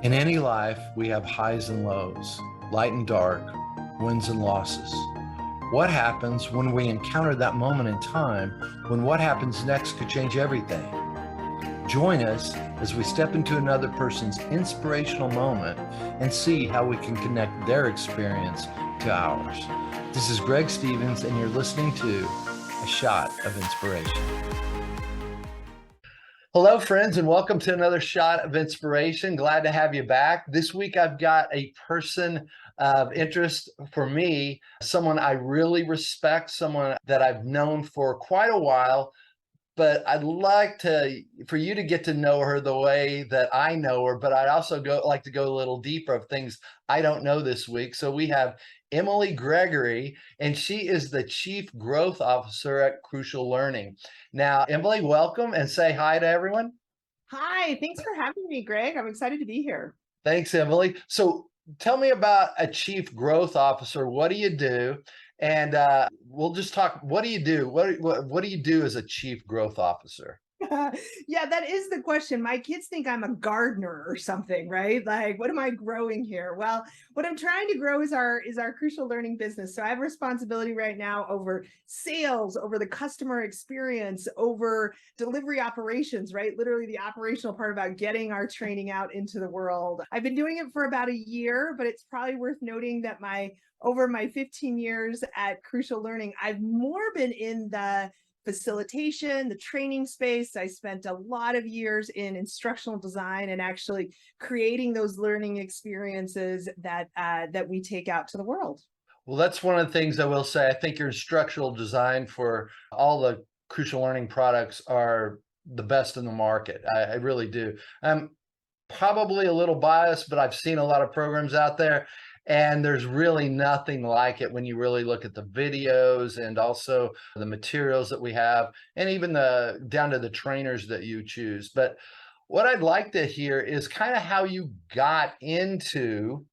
In any life, we have highs and lows, light and dark, wins and losses. What happens when we encounter that moment in time when what happens next could change everything? Join us as we step into another person's inspirational moment and see how we can connect their experience to ours. This is Greg Stevens, and you're listening to A Shot of Inspiration. Hello, friends, and welcome to another Shot of Inspiration. Glad to have you back. This week, I've got a person of interest for me, someone I really respect, someone that I've known for quite a while, but I'd like for you to get to know her the way that I know her, but I'd also like to go a little deeper of things I don't know this week. So we have Emily Gregory, and she is the Chief Growth Officer at Crucial Learning. Now, Emily, welcome and say hi to everyone. Hi, thanks for having me, Greg. I'm excited to be here. Thanks, Emily. So tell me about a Chief Growth Officer. What do you do? And we'll just talk. What do you do? What do you do as a Chief Growth Officer? Yeah, that is the question. My kids think I'm a gardener or something, right? Like, what am I growing here? Well, what I'm trying to grow is our crucial learning business. So I have responsibility right now over sales, over the customer experience, over delivery operations, right? Literally the operational part about getting our training out into the world. I've been doing it for about a year, but it's probably worth noting that over my 15 years at Crucial Learning, I've more been in the facilitation, the training space. I spent a lot of years in instructional design and actually creating those learning experiences that we take out to the world. Well, that's one of the things I will say. I think your instructional design for all the Crucial Learning products are the best in the market. I really do. I'm probably a little biased, but I've seen a lot of programs out there, and there's really nothing like it when you really look at the videos and also the materials that we have, and even down to the trainers that you choose. But what I'd like to hear is kind of how you got into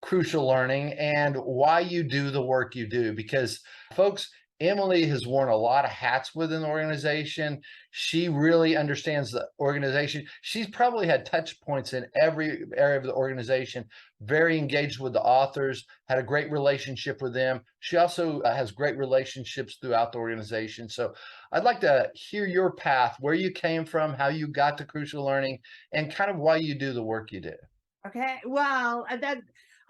Crucial Learning and why you do the work you do. Because, folks, Emily has worn a lot of hats within the organization. She really understands the organization. She's probably had touch points in every area of the organization, very engaged with the authors, had a great relationship with them. She also has great relationships throughout the organization. So I'd like to hear your path, where you came from, how you got to Crucial Learning, and kind of why you do the work you do. Okay, well, that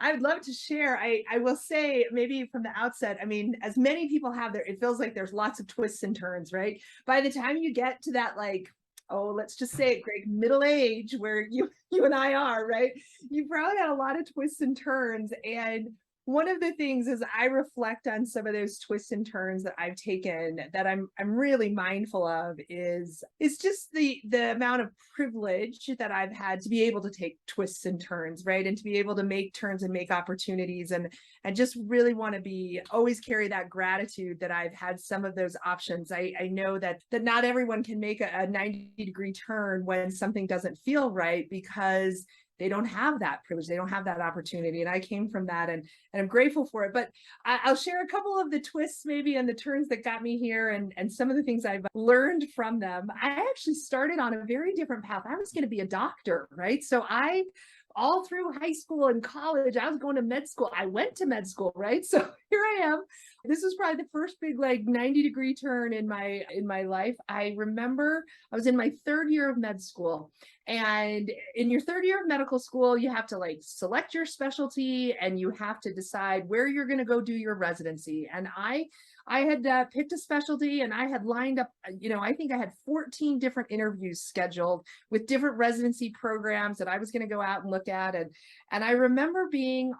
I would love to share. I will say, maybe from the outset, I mean, as many people have there, it feels like there's lots of twists and turns, right? By the time you get to that, like, oh, let's just say it, Greg, middle age, where you and I are, right? You probably had a lot of twists and turns. And one of the things as I reflect on some of those twists and turns that I've taken that I'm really mindful of is just the amount of privilege that I've had to be able to take twists and turns, right? And to be able to make turns and make opportunities, and just really want to be always carry that gratitude that I've had some of those options. I know that not everyone can make a 90-degree turn when something doesn't feel right, because they don't have that privilege, they don't have that opportunity. And I came from that, and I'm grateful for it. But I'll share a couple of the twists maybe and the turns that got me here, and some of the things I've learned from them. I actually started on a very different path. I was going to be a doctor, right? So I all through high school and college, I was going to med school. I went to med school, right? So here I am. This was probably the first big, like, 90-degree turn in my life. I remember I was in my third year of med school, and in your third year of medical school, you have to, like, select your specialty, and you have to decide where you're going to go do your residency. And I had picked a specialty, and I had lined up, I think I had 14 different interviews scheduled with different residency programs that I was going to go out and look at. And I remember being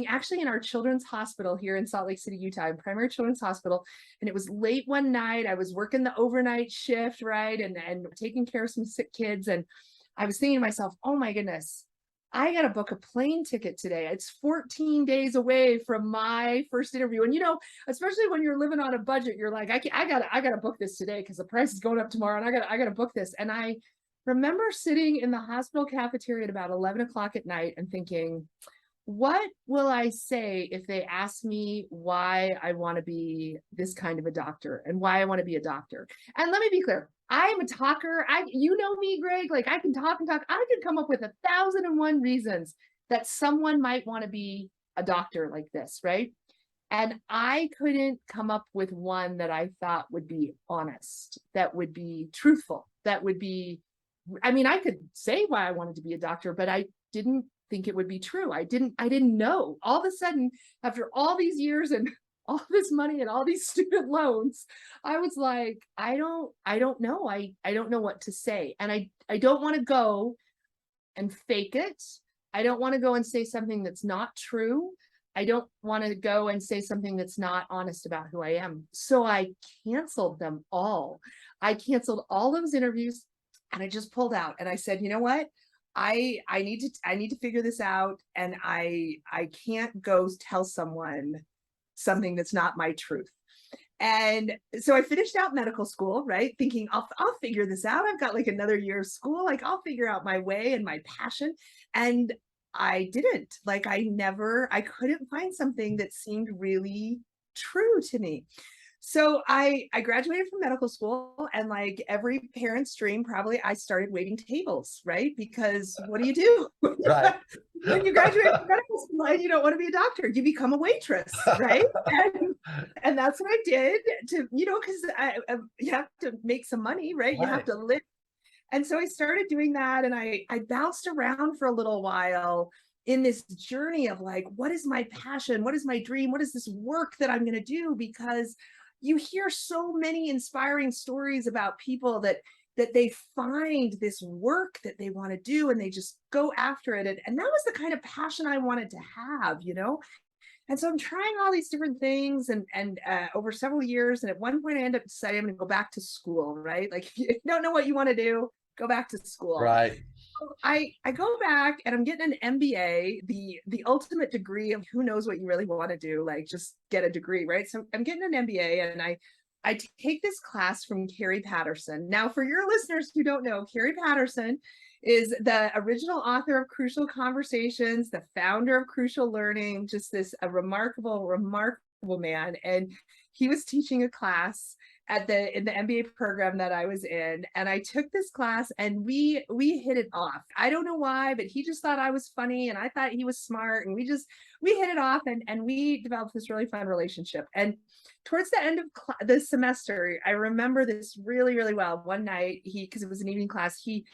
actually in our children's hospital here in Salt Lake City, Utah, in Primary Children's Hospital. And it was late one night. I was working the overnight shift, right? And taking care of some sick kids. And I was thinking to myself, oh my goodness, I got to book a plane ticket today. It's 14 days away from my first interview. And, especially when you're living on a budget, you're like, I gotta book this today because the price is going up tomorrow, and I gotta book this. And I remember sitting in the hospital cafeteria at about 11 o'clock at night and thinking, what will I say if they ask me why I want to be this kind of a doctor and why I want to be a doctor? And let me be clear, I'm a talker. You know me, Greg, like I can talk and talk. I can come up with 1,001 reasons that someone might want to be a doctor like this, right? And I couldn't come up with one that I thought would be honest, that would be truthful, that would be, I mean, I could say why I wanted to be a doctor, but I didn't think it would be true. I didn't know. All of a sudden, after all these years and all this money and all these student loans, I was like, I don't know. I don't know what to say. And I don't want to go and fake it. I don't want to go and say something that's not true. I don't want to go and say something that's not honest about who I am. So I canceled them all. I canceled all those interviews and I just pulled out and I said, you know what? I need to figure this out, and I can't go tell someone something that's not my truth. And so I finished out medical school, right? Thinking I'll figure this out. I've got like another year of school, like I'll figure out my way and my passion. And I didn't. Like I couldn't find something that seemed really true to me. So I graduated from medical school, and like every parent's dream, probably I started waiting tables, right? Because what do you do Right. when you graduate from medical school and you don't want to be a doctor? You become a waitress, right? And that's what I did to, because you have to make some money, right? You have Right. to live. And so I started doing that, and I bounced around for a little while in this journey of like, what is my passion? What is my dream? What is this work that I'm going to do? Because you hear so many inspiring stories about people that they find this work that they want to do and they just go after it. And that was the kind of passion I wanted to have. And so I'm trying all these different things and over several years. And at one point I ended up deciding I'm going to go back to school, right? Like if you don't know what you want to do, go back to school. Right. I go back and I'm getting an MBA, the ultimate degree of who knows what you really want to do, like just get a degree, right? So I'm getting an MBA, and I take this class from Carrie Patterson. Now, for your listeners who don't know, Carrie Patterson is the original author of Crucial Conversations, the founder of Crucial Learning, just this a remarkable, remarkable man. And he was teaching a class in the MBA program that I was in, and I took this class and we hit it off. I don't know why, but he just thought I was funny and I thought he was smart, and we hit it off, and we developed this really fun relationship. And towards the end of the semester, I remember this really, really well. One night, because it was an evening class, he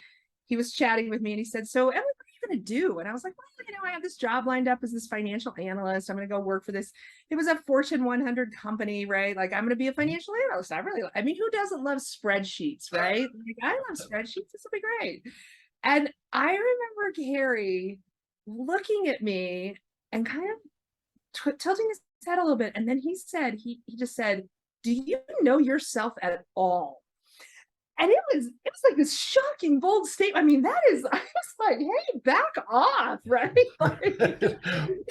was chatting with me and he said, "So Emily, what are you going to do?" And I was like, "Well, I have this job lined up as this financial analyst. I'm going to go work for this." It was a Fortune 100 company, right? Like, I'm going to be a financial analyst. I mean, who doesn't love spreadsheets, right? Like, I love spreadsheets. This will be great. And I remember Carrie looking at me and kind of tilting his head a little bit. And then he just said, "Do you know yourself at all?" And it was like this shocking, bold statement. I mean, I was like, "Hey, back off," right? Like,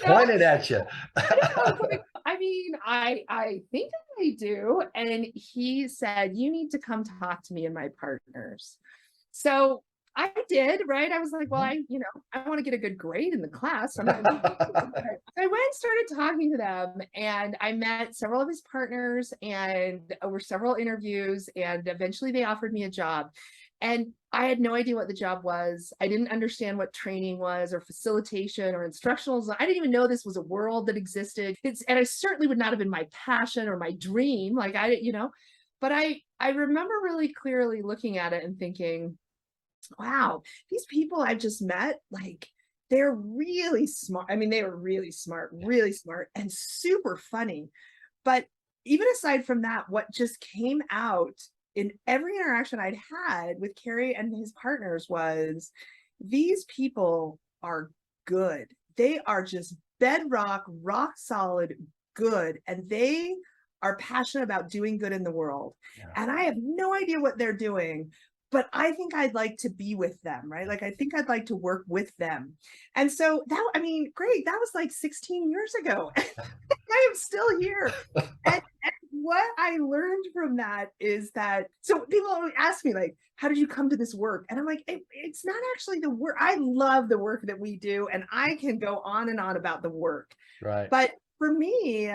Pointed at you. I mean, I think I do. And he said, "You need to come talk to me and my partners." So I did, right? I was like, well, I want to get a good grade in the class. So I went and started talking to them, and I met several of his partners and over several interviews, and eventually they offered me a job. And I had no idea what the job was. I didn't understand what training was or facilitation or instructional. I didn't even know this was a world that existed. And I certainly would not have been my passion or my dream. Like but I remember really clearly looking at it and thinking, wow, these people I've just met, like they're really smart. I mean, they were really smart, and super funny. But even aside from that, what just came out in every interaction I'd had with Carrie and his partners was these people are good. They are just bedrock, rock solid good. And they are passionate about doing good in the world. Yeah. And I have no idea what they're doing, but I think I'd like to be with them, right? Like, I think I'd like to work with them. And so great. That was like 16 years ago. I am still here. And what I learned from that is that, so people always ask me, like, how did you come to this work? And I'm like, it's not actually the work. I love the work that we do, and I can go on and on about the work. Right. But for me,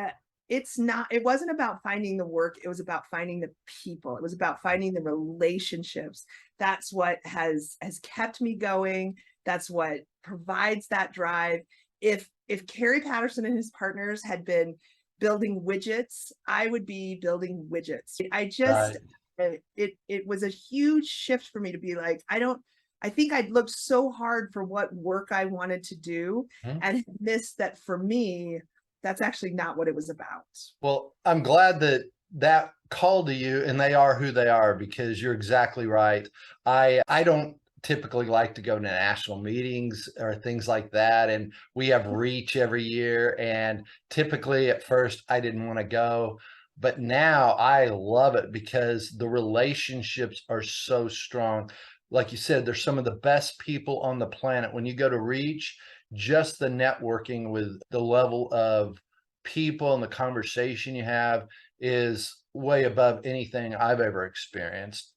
it wasn't about finding the work, it was about finding the people. It was about finding the relationships. That's what has kept me going. That's what provides that drive. If Carrie Patterson and his partners had been building widgets, I would be building widgets. I just Right. it was a huge shift for me to be like, I think I'd looked so hard for what work I wanted to do Mhm. and missed that for me, that's actually not what it was about. Well, I'm glad that that called to you and they are who they are because you're exactly right. I don't typically like to go to national meetings or things like that. And we have reach every year. And typically at first I didn't want to go, but now I love it because the relationships are so strong. Like you said, there's some of the best people on the planet. When you go to reach, just the networking with the level of people and the conversation you have is way above anything I've ever experienced.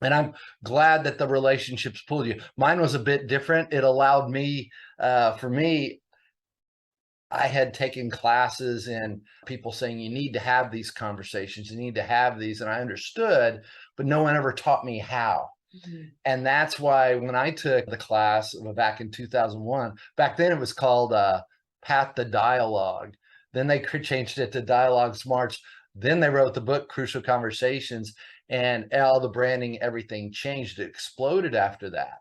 And I'm glad that the relationships pulled you. Mine was a bit different. It allowed me, for me, I had taken classes and people saying you need to have these conversations, you need to have these. And I understood, but no one ever taught me how. Mhm. And that's why when I took the class back in 2001, back then it was called Path to Dialogue. Then they changed it to Dialogue Smarts. Then they wrote the book Crucial Conversations, and all the branding, everything changed. It exploded after that.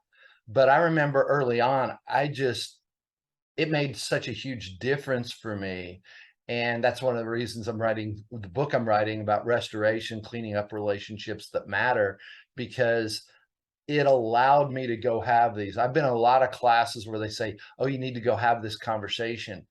But I remember early on, it made such a huge difference for me. And that's one of the reasons I'm writing the book I'm writing about restoration, cleaning up relationships that matter, because it allowed me to go have these. I've been in a lot of classes where they say, "Oh, you need to go have this conversation,"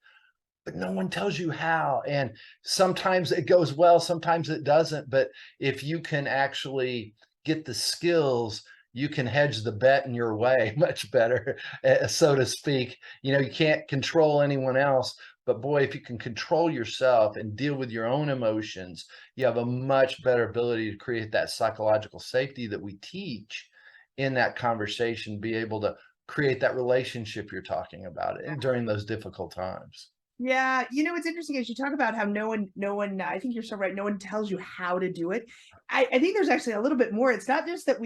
but no one tells you how. And sometimes it goes well, sometimes it doesn't. But if you can actually get the skills, you can hedge the bet in your way much better, so to speak. You can't control anyone else. But boy, if you can control yourself and deal with your own emotions, you have a much better ability to create that psychological safety that we teach in that conversation, be able to create that relationship you're talking about during those difficult times. Yeah, what's interesting is you talk about how no one, I think you're so right. No one tells you how to do it. I think there's actually a little bit more. It's not just that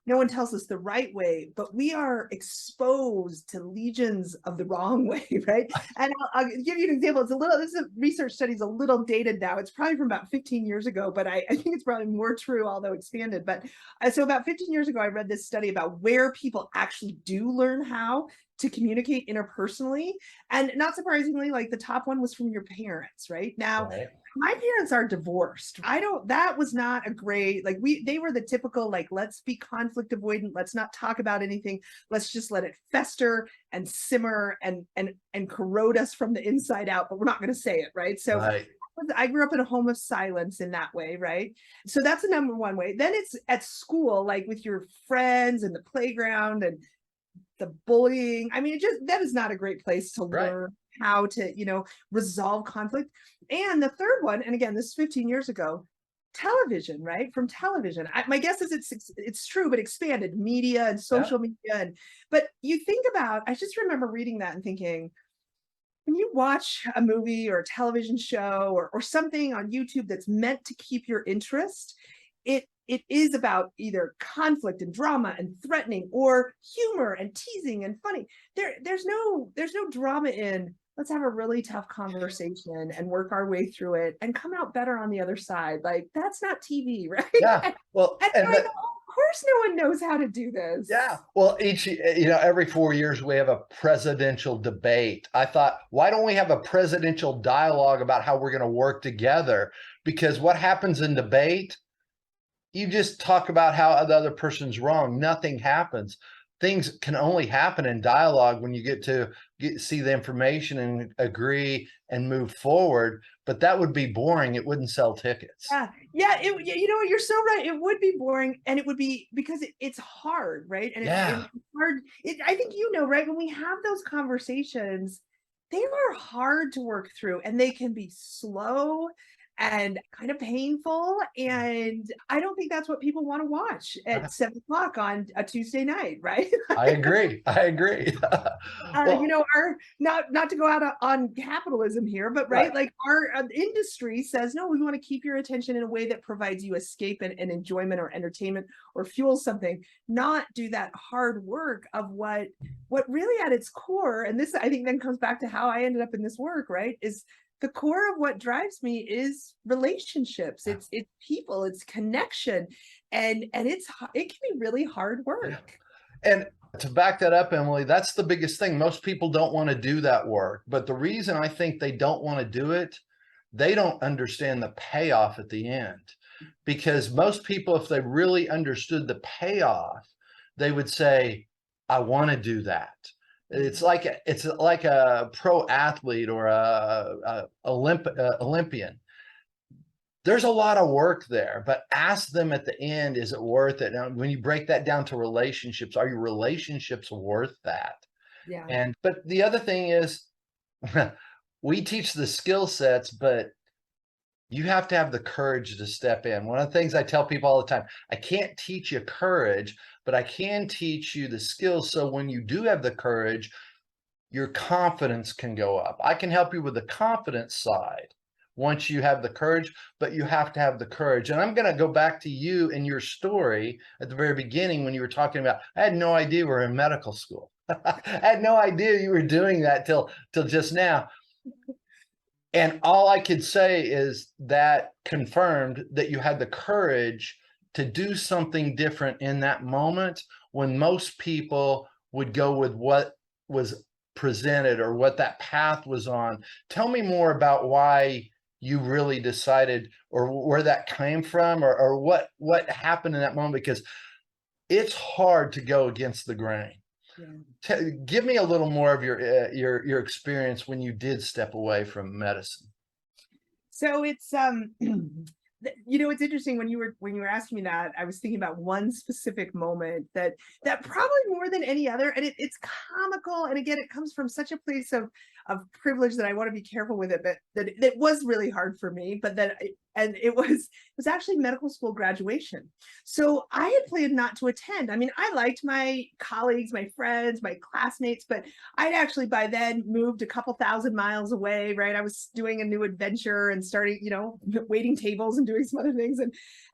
no one tells us the right way, but we are exposed to legions of the wrong way, right? And I'll give you an example. This is a research study is a little dated now. It's probably from about 15 years ago, but I think it's probably more true, although expanded. But so about 15 years ago, I read this study about where people actually do learn how to communicate interpersonally. And not surprisingly, like the top one was from your parents, right? Now, Right. my parents are divorced. That was not a great, like they were the typical, like, let's be conflict avoidant. Let's not talk about anything. Let's just let it fester and simmer and corrode us from the inside out, but we're not going to say it, right? So Right. I grew up in a home of silence in that way, right? So that's the number one way. Then it's at school, like with your friends and the playground and the bullying. I mean, that is not a great place to Right. learn how to, resolve conflict. And the third one, and again, this is 15 years ago, television, right? From television. My guess is it's true, but expanded media and Yeah. social media. But you think about, I just remember reading that and thinking, when you watch a movie or a television show or something on YouTube that's meant to keep your interest, it is about either conflict and drama and threatening or humor and teasing and funny. There's no drama in let's have a really tough conversation and work our way through it and come out better on the other side. Like that's not TV, right? Yeah. And, Well, and so and I go, of course no one knows how to do yeah. this. Well, every 4 years we have a presidential debate. I thought, why don't we have a presidential dialogue about how we're going to work together? Because what happens in debate, you just talk about how the other person's wrong. Nothing happens. Things can only happen in dialogue when you get to see the information and agree and move forward. But that would be boring. It wouldn't sell tickets. Yeah. You know what? You're so right. It would be boring, and it would be because it's hard, right? And Yeah. it's hard. I think right? When we have those conversations, they are hard to work through, and they can be slow, and kind of painful. And I don't think that's what people want to watch at 7 o'clock on a Tuesday night, right? I agree. I agree. You Well, know, our not to go out on capitalism here, but right. right, like our industry says, no, we want to keep your attention in a way that provides you escape and enjoyment or entertainment or fuel something, not do that hard work of what really at its core, and this I think then comes back to how I ended up in this work, right? Is the core of what drives me is relationships. It's people, it's connection, and it can be really hard Yeah. work. And to back that up, Emily, that's the biggest thing. Most people don't want to do that work. But the reason I think they don't want to do it, they don't understand the payoff at the end. Because most people, if they really understood the payoff, they would say, I want to do that. It's like a pro athlete or a Olympian. There's a lot of work there, but ask them at the end, is it worth it? Now, when you break that down to relationships, are your relationships worth that? Yeah. But the other thing is, we teach the skill sets, but you have to have the courage to step in. One of the things I tell people all the time, I can't teach you courage, but I can teach you the skills. So when you do have the courage, your confidence can go up. I can help you with the confidence side once you have the courage, but you have to have the courage. And I'm going to go back to you and your story at the very beginning when you were talking about, I had no idea we were in medical school. I had no idea you were doing that till just now. And all I could say is that confirmed that you had the courage to do something different in that moment when most people would go with what was presented or what that path was on. Tell me more about why you really decided, or where that came from, or what happened in that moment, because it's hard to go against the grain. Yeah. Give me a little more of your experience when you did step away from medicine. So it's you know, it's interesting when you were asking me that, I was thinking about one specific moment that probably more than any other, and it's comical, and again, it comes from such a place of privilege that I want to be careful with it, but that was really hard for me, but and it was actually medical school graduation. So I had planned not to attend. I mean, I liked my colleagues, my friends, my classmates, but I'd actually by then moved a couple thousand miles away, right? I was doing a new adventure and starting, you know, waiting tables and doing some other things.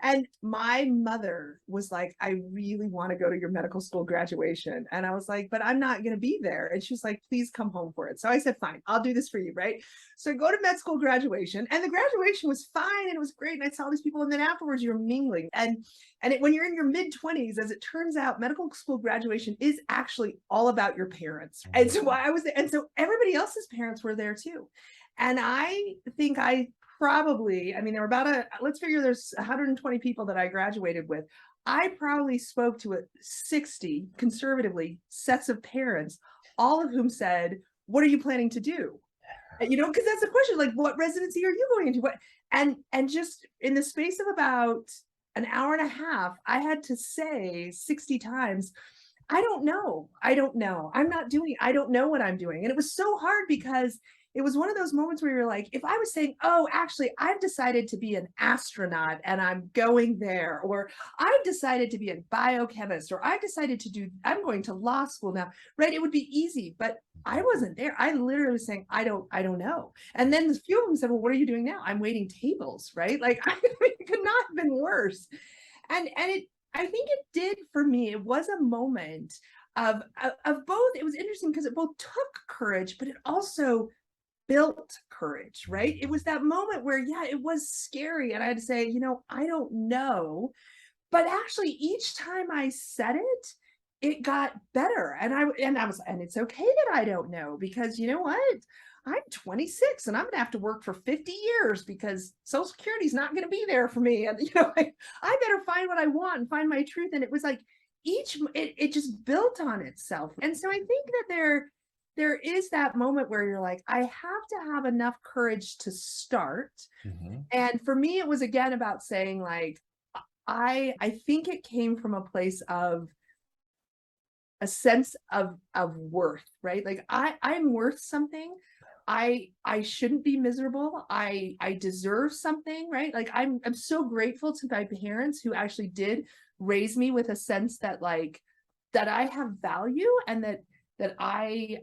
And my mother was like, I really want to go to your medical school graduation. And I was like, but I'm not going to be there. And she was like, please come home for it. So I said, fine, I'll do this for you, right? So I go to med school graduation, and the graduation was fine and it was great. And I saw these people, and then afterwards you're mingling. When you're in your mid-20s, as it turns out, medical school graduation is actually all about your parents. And so I was there, and so everybody else's parents were there too. And I think I probably, I mean, there were let's figure there's 120 people that I graduated with. I probably spoke to 60, conservatively, sets of parents, all of whom said, what are you planning to do? You know, because that's the question, like, what residency are you going into? And just in the space of about an hour and a half, I had to say 60 times, I don't know. I don't know. I don't know what I'm doing. And it was so hard because it was one of those moments where you're like, if I was saying, oh, actually, I've decided to be an astronaut and I'm going there, or I've decided to be a biochemist, or I'm going to law school now, right? It would be easy, but I wasn't there. I literally was saying, I don't know. And then a few of them said, well, what are you doing now? I'm waiting tables, right? Like it could not have been worse. I think it did for me. It was a moment of both. It was interesting because it both took courage, but it also built courage, right? It was that moment where, yeah, it was scary. And I had to say, you know, I don't know. But actually, each time I said it, it got better. And it's okay that I don't know, because you know what? I'm 26 and I'm going to have to work for 50 years because Social Security is not going to be there for me. And, you know, I better find what I want and find my truth. And it was like it just built on itself. And so I think that there is that moment where you're like, I have to have enough courage to start. And for me, it was again about saying, like, I think it came from a place of a sense of worth, right? Like I'm worth something. I shouldn't be miserable. I deserve something, right? Like I'm so grateful to my parents who actually did raise me with a sense that like that I have value and that I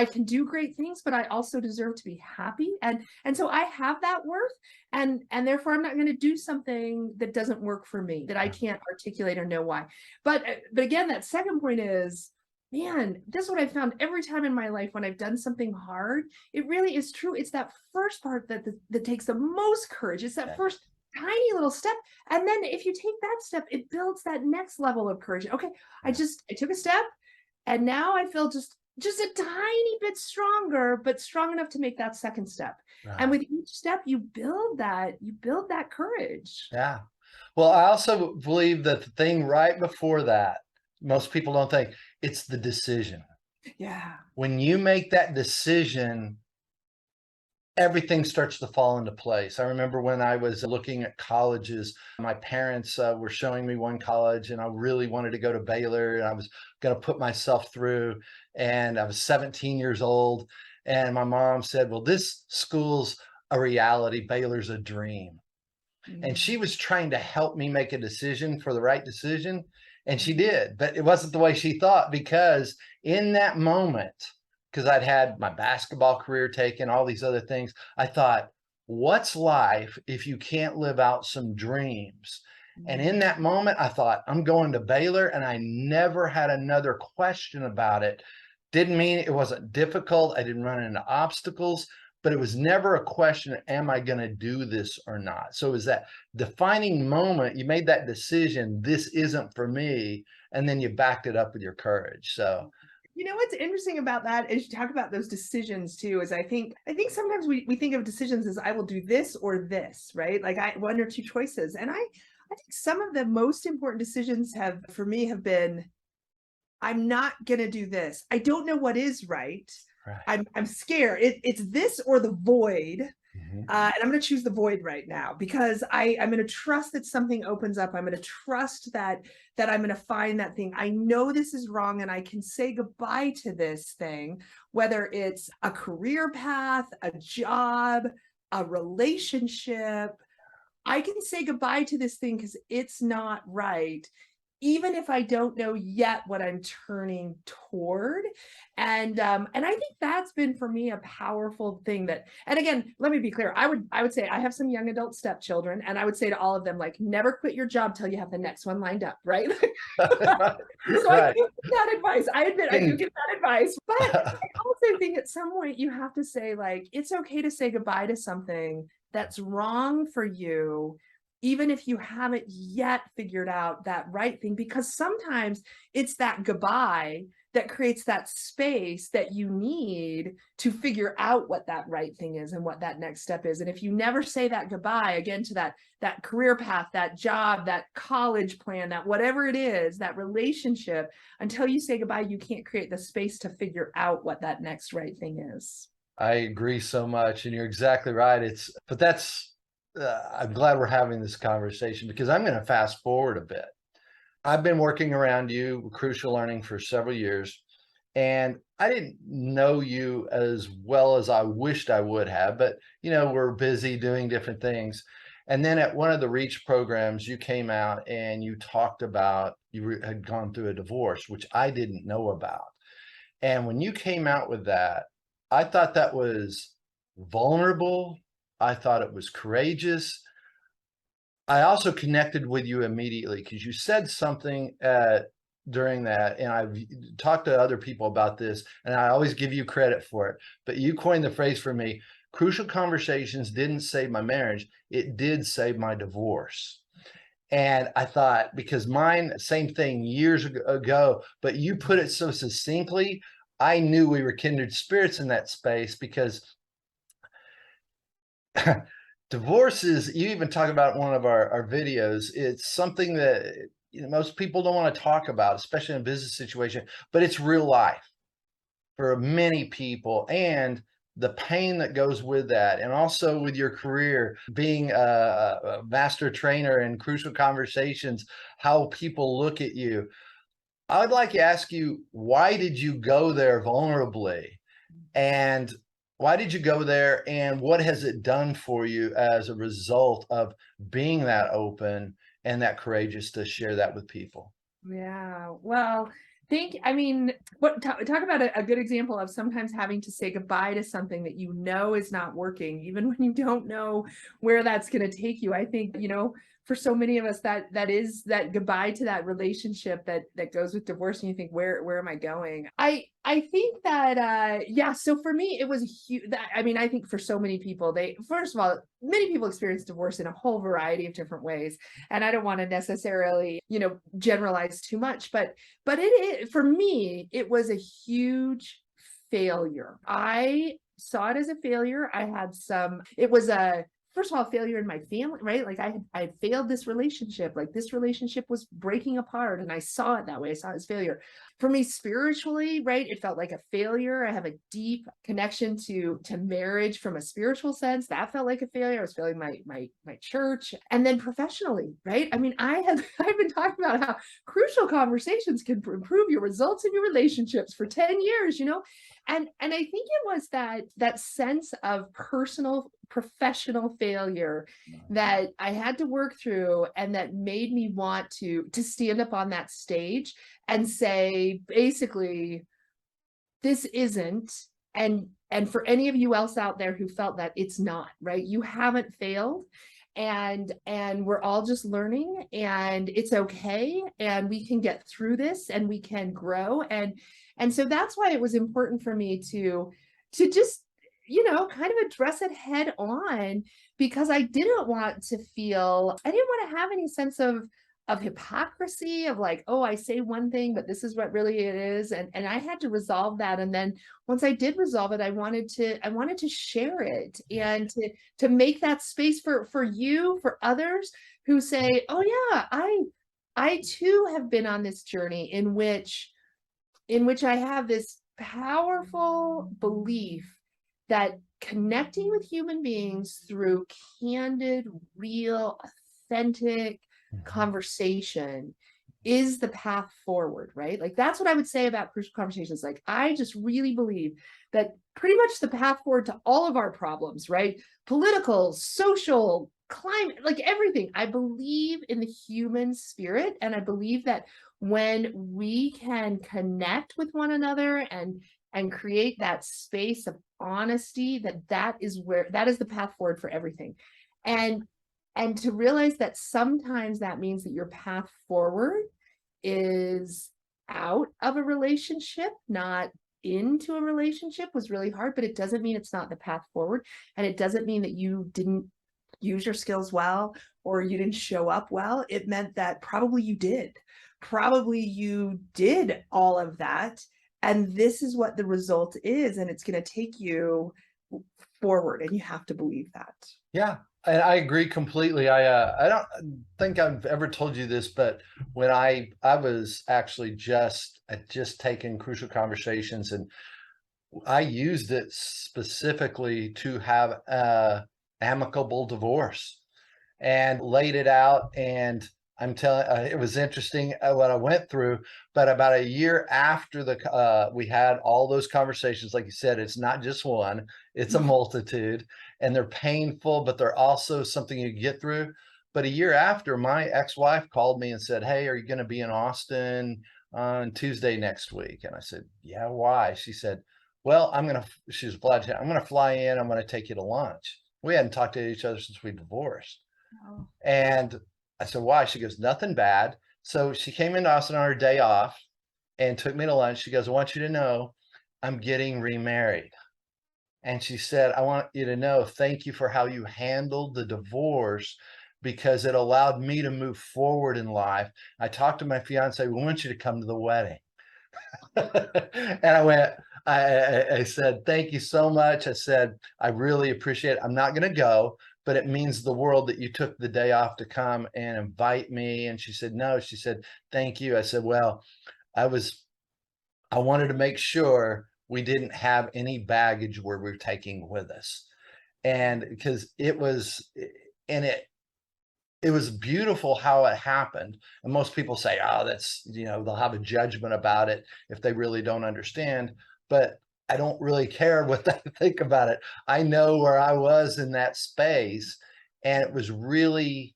can do great things, but I also deserve to be happy. And so I have that worth, and therefore I'm not going to do something that doesn't work for me, that I can't articulate or know why. But again, that second point is, man, this is what I've found every time in my life when I've done something hard. It really is true. It's that first part that takes the most courage. It's that first tiny little step. And then if you take that step, it builds that next level of courage. Okay, I took a step, and now I feel just a tiny bit stronger, but strong enough to make that second step. And with each step, you build that courage. Yeah. Well, I also believe that the thing right before that, most people don't think it's the decision. Yeah. When you make that decision, everything starts to fall into place. I remember when I was looking at colleges, my parents were showing me one college, and I really wanted to go to Baylor, and I was going to put myself through. And I was 17 years old. And my mom said, well, this school's a reality. Baylor's a dream. And she was trying to help me make a decision for the right decision. And she did, but it wasn't the way she thought, because in that moment, because I'd had my basketball career taken, all these other things, I thought, what's life if you can't live out some dreams? And in that moment, I thought, I'm going to Baylor, and I never had another question about it. Didn't mean it wasn't difficult. I didn't run into obstacles, but it was never a question, am I going to do this or not? So it was that defining moment. You made that decision, this isn't for me. And then you backed it up with your courage. So you know what's interesting about that is you talk about those decisions too, is I think sometimes we think of decisions as I will do this or this, right? Like one or two choices. And I think some of the most important decisions for me have been, I'm not gonna do this. I don't know what is right. I'm scared. It's this or the void. And I'm going to choose the void right now, because I'm going to trust that something opens up. I'm going to trust that I'm going to find that thing. I know this is wrong, and I can say goodbye to this thing, whether it's a career path, a job, a relationship. I can say goodbye to this thing because it's not right, even if I don't know yet what I'm turning toward. And I think that's been for me a powerful thing that, and again, let me be clear. I would say I have some young adult stepchildren, and I would say to all of them, like, never quit your job till you have the next one lined up, right? So I do give that advice. I admit I do give that advice, but I also think at some point you have to say, like, it's okay to say goodbye to something that's wrong for you, even if you haven't yet figured out that right thing, because sometimes it's that goodbye that creates that space that you need to figure out what that right thing is and what that next step is. And if you never say that goodbye, again, to that career path, that job, that college plan, that whatever it is, that relationship, until you say goodbye, you can't create the space to figure out what that next right thing is. I agree so much. And you're exactly right. I'm glad we're having this conversation, because I'm going to fast forward a bit. I've been working around you with Crucial Learning for several years, and I didn't know you as well as I wished I would have, but we're busy doing different things. And then at one of the Reach programs, you came out and you talked about you had gone through a divorce, which I didn't know about. And when you came out with that, I thought that was vulnerable. I thought it was courageous. I also connected with you immediately because you said something during that, and I've talked to other people about this, and I always give you credit for it. But you coined the phrase for me: crucial conversations didn't save my marriage, it did save my divorce. And I thought, because mine, same thing years ago, but you put it so succinctly, I knew we were kindred spirits in that space, because divorce is, you even talk about in one of our videos, it's something that most people don't want to talk about, especially in a business situation, but it's real life for many people, and the pain that goes with that. And also with your career, being a master trainer in Crucial Conversations, how people look at you. I'd like to ask you, why did you go there vulnerably? And Why did you go there, and what has it done for you as a result of being that open and that courageous to share that with people? Yeah. Well, I mean, talk about a good example of sometimes having to say goodbye to something that you know is not working, even when you don't know where that's going to take you. I think, for so many of us, that is that goodbye to that relationship that goes with divorce, and you think, where am I going? I think that yeah, so for me it was huge. I mean, I think for so many people, they first of all, many people experience divorce in a whole variety of different ways. And I don't want to necessarily, generalize too much, but for me, it was a huge failure. I saw it as a failure. It was a, first of all, failure in my family, right? Like I failed this relationship. Like this relationship was breaking apart, and I saw it that way. I saw it as failure. For me, spiritually, right, it felt like a failure. I have a deep connection to marriage from a spiritual sense. That felt like a failure. I was failing my church. And then professionally, right? I mean, I've been talking about how crucial conversations can improve your results in your relationships for 10 years, and I think it was that sense of personal professional failure that I had to work through, and that made me want to stand up on that stage and say, basically, this isn't, and for any of you else out there who felt that, it's not, right? You haven't failed, and we're all just learning, and it's okay, and we can get through this, and we can grow. And so that's why it was important for me to just, kind of address it head on, because I didn't want to have any sense of hypocrisy, of like, oh, I say one thing, but this is what really it is. And I had to resolve that. And then once I did resolve it, I wanted to share it, and to make that space for you, for others who say, oh yeah, I too have been on this journey in which I have this powerful belief that connecting with human beings through candid, real, authentic conversation is the path forward, right? Like that's what I would say about crucial conversations. Like I just really believe that pretty much the path forward to all of our problems, right? Political, social, climate, like everything. I believe in the human spirit, and I believe that when we can connect with one another and create that space of honesty, that is the path forward for everything. And to realize that sometimes that means that your path forward is out of a relationship, not into a relationship, was really hard, but it doesn't mean it's not the path forward. And it doesn't mean that you didn't use your skills well, or you didn't show up well. It meant that probably you did. Probably you did all of that. And this is what the result is. And it's going to take you forward. And you have to believe that. Yeah, and I agree completely. I don't think I've ever told you this, but when I was actually just taken Crucial Conversations, and I used it specifically to have a amicable divorce, and laid it out. And I'm telling, it was interesting what I went through. But about a year after we had all those conversations, like you said, it's not just one; it's a multitude, and they're painful, but they're also something you get through. But a year after, my ex-wife called me and said, "Hey, are you going to be in Austin on Tuesday next week?" And I said, "Yeah, why?" She said, "Well, she was obliged. I'm gonna fly in. I'm gonna take you to lunch." We hadn't talked to each other since we divorced. Oh. And I said, "Why?" She goes, "Nothing bad." So she came into Austin on her day off and took me to lunch. She goes, "I want you to know I'm getting remarried." And she said, "I want you to know, thank you for how you handled the divorce, because it allowed me to move forward in life. I talked to my fiance, we want you to come to the wedding." And I said, "Thank you so much." I said, "I really appreciate it. I'm not going to go, but it means the world that you took the day off to come and invite me." And she said, "No," she said, "Thank you." I said, "Well, I wanted to make sure we didn't have any baggage where we're taking with us." And because and it was beautiful how it happened. And most people say, "Oh, that's, they'll have a judgment about it if they really don't understand." But I don't really care what they think about it. I know where I was in that space, and it was really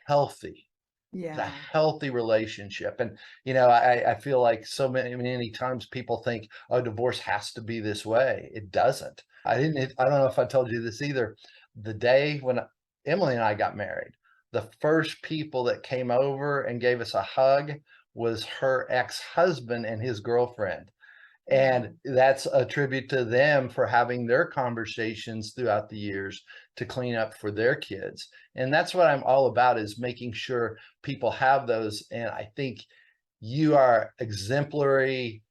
healthy. It's a Yeah. healthy relationship. And, I feel like so many times people think, oh, divorce has to be this way. It doesn't. I don't know if I told you this either. The day when Emily and I got married, the first people that came over and gave us a hug was her ex-husband and his girlfriend. Wow. And that's a tribute to them for having their conversations throughout the years to clean up for their kids. And that's what I'm all about, is making sure people have those. And I think you are exemplary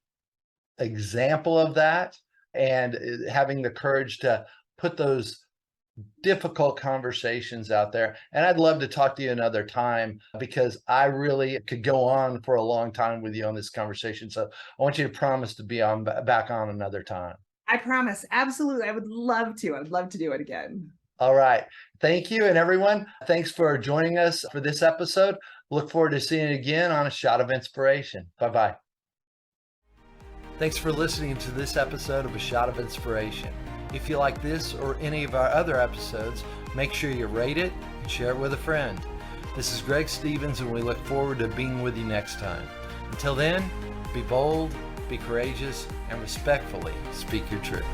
example of that, and having the courage to put those difficult conversations out there. And I'd love to talk to you another time, because I really could go on for a long time with you on this conversation. So I want you to promise to be on back on another time. I promise. Absolutely. I would love to. I would love to do it again. All right. Thank you. And everyone, thanks for joining us for this episode. Look forward to seeing you again on A Shot of Inspiration. Bye-bye. Thanks for listening to this episode of A Shot of Inspiration. If you like this or any of our other episodes, make sure you rate it and share it with a friend. This is Greg Stevens, and we look forward to being with you next time. Until then, be bold, be courageous, and respectfully speak your truth.